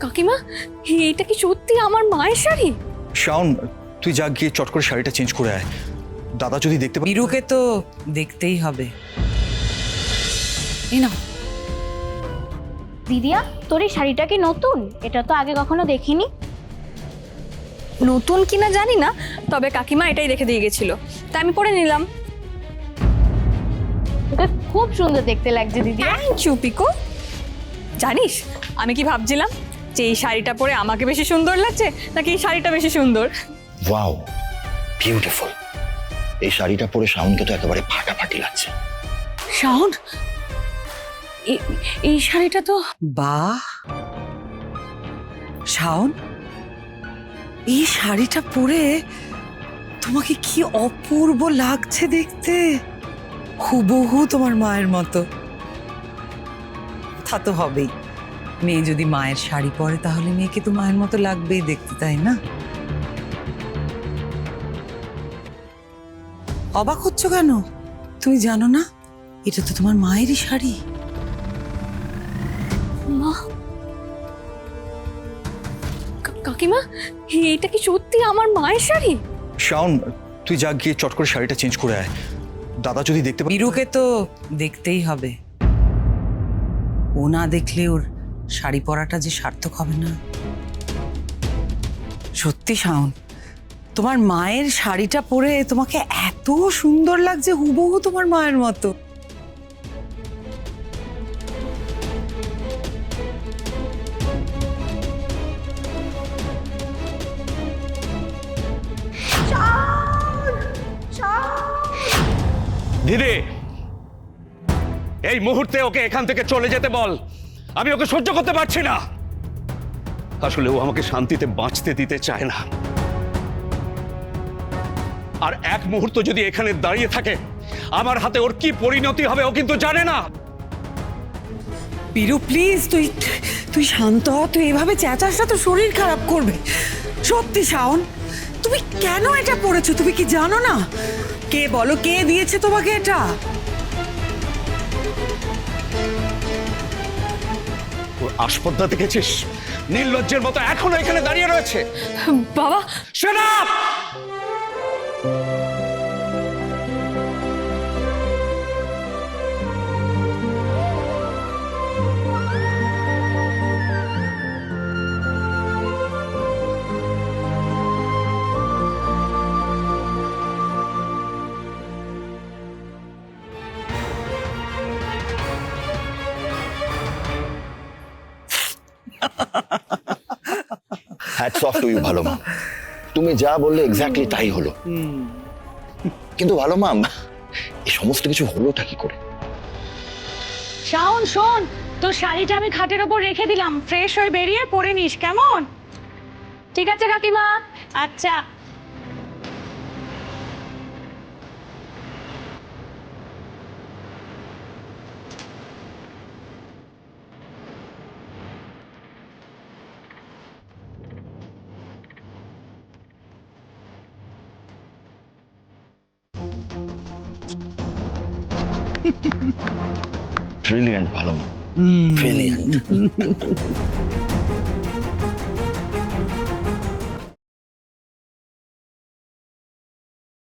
কাকিমা, এইটা কি সত্যি আমার মায়ের শাড়ি? শাওন, তুই যা গিয়ে চট করে শাড়িটা চেঞ্জ করে আয়। দাদা যদি দেখতে পায়। বীরুকে তো দেখতেই হবে। এই নাও। দিদিয়া, তোর এই শাড়িটা কি নতুন? এটা তো আগে কখনো দেখিনি। নতুন কিনা জানি না, তবে কাকিমা এটাই রেখে দিয়ে গেছিল, তাই আমি পরে নিলাম। তোকে খুব সুন্দর দেখতে লাগছে দিদিয়া। থ্যাংক ইউ পিকো। জানিস আমি কি ভাবছিলাম, যে এই শাড়িটা পরে আমাকে বেশি সুন্দর লাগছে নাকি এই শাড়িটা বেশি সুন্দর? Wow, beautiful. এই শাড়িটা পরে শাওনকে তো একেবারে ফাটাফাটি লাগছে। শাওন, এই শাড়িটা তো বাহ শাওন, এই শাড়িটা পরে তোমাকে কি অপূর্ব লাগছে দেখতে। হুবহু তোমার মায়ের মতো। তা তো হবেই, মেয়ে যদি মায়ের শাড়ি পরে তাহলে মেয়েকে তো মায়ের মতো লাগবেই দেখতে, তাই না? অবাক হচ্ছ কেন? তুমি জানো না এটা তো তোমার মায়েরই শাড়ি। মা, কাকিমা, এইটা কি সত্যি আমার মায়ের শাড়ি? শাওন, তুই যা গিয়ে চট করে শাড়িটা চেঞ্জ করে আয়। দাদা যদি দেখতে পায়। বীরুকে তো দেখতেই হবে। ও না দেখলে ওর শাড়ি পরাটা যে সার্থক হবে না। সত্যি শাওন, তোমার মায়ের শাড়িটা পরে তোমাকে এত সুন্দর লাগছে, হুবহু তোমার মায়ের মতো। দিদি, এই মুহূর্তে ওকে এখান থেকে চলে যেতে বল। আমি ওকে সহ্য করতে পারছি না। আসলে ও আমাকে শান্তিতে বাঁচতে দিতে চায় না। আর এক মুহূর্ত যদি এখানে দাঁড়িয়ে থাকে, আমার হাতে ওর কি পরিণতি হবে ও কিন্তু জানে না। বীরু প্লিজ, তুই তুই শান্ত হ। তুই এভাবে চেঁচাস না তো শরীর খারাপ করবে। সত্যি শাওন, তুমি কেন এটা পড়েছো? তুমি কি জানো না? কে বলো, কে দিয়েছে তোমাকে এটা? ওর আসপদ্দা দেখেছিস? নির্লজ্জের মতো এখনো এখানে দাঁড়িয়ে রয়েছে। বাবা, Shut up! Hats off to you ভালো মা। তুমি যা বললে এক্স্যাক্টলি তাই হলো। কিন্তু ভালো মা, এই সমস্ত কিছু হলোটা কি করে? শাওন শোন, তোর শাড়িটা আমি খাটের ওপর রেখে দিলাম, ফ্রেশ হয়ে বেরিয়ে পরে নিস, কেমন? ঠিক আছে কাকিমা। আচ্ছা। ব্রিলিয়েন্ট ভালো মা, ব্রিলিয়েন্ট।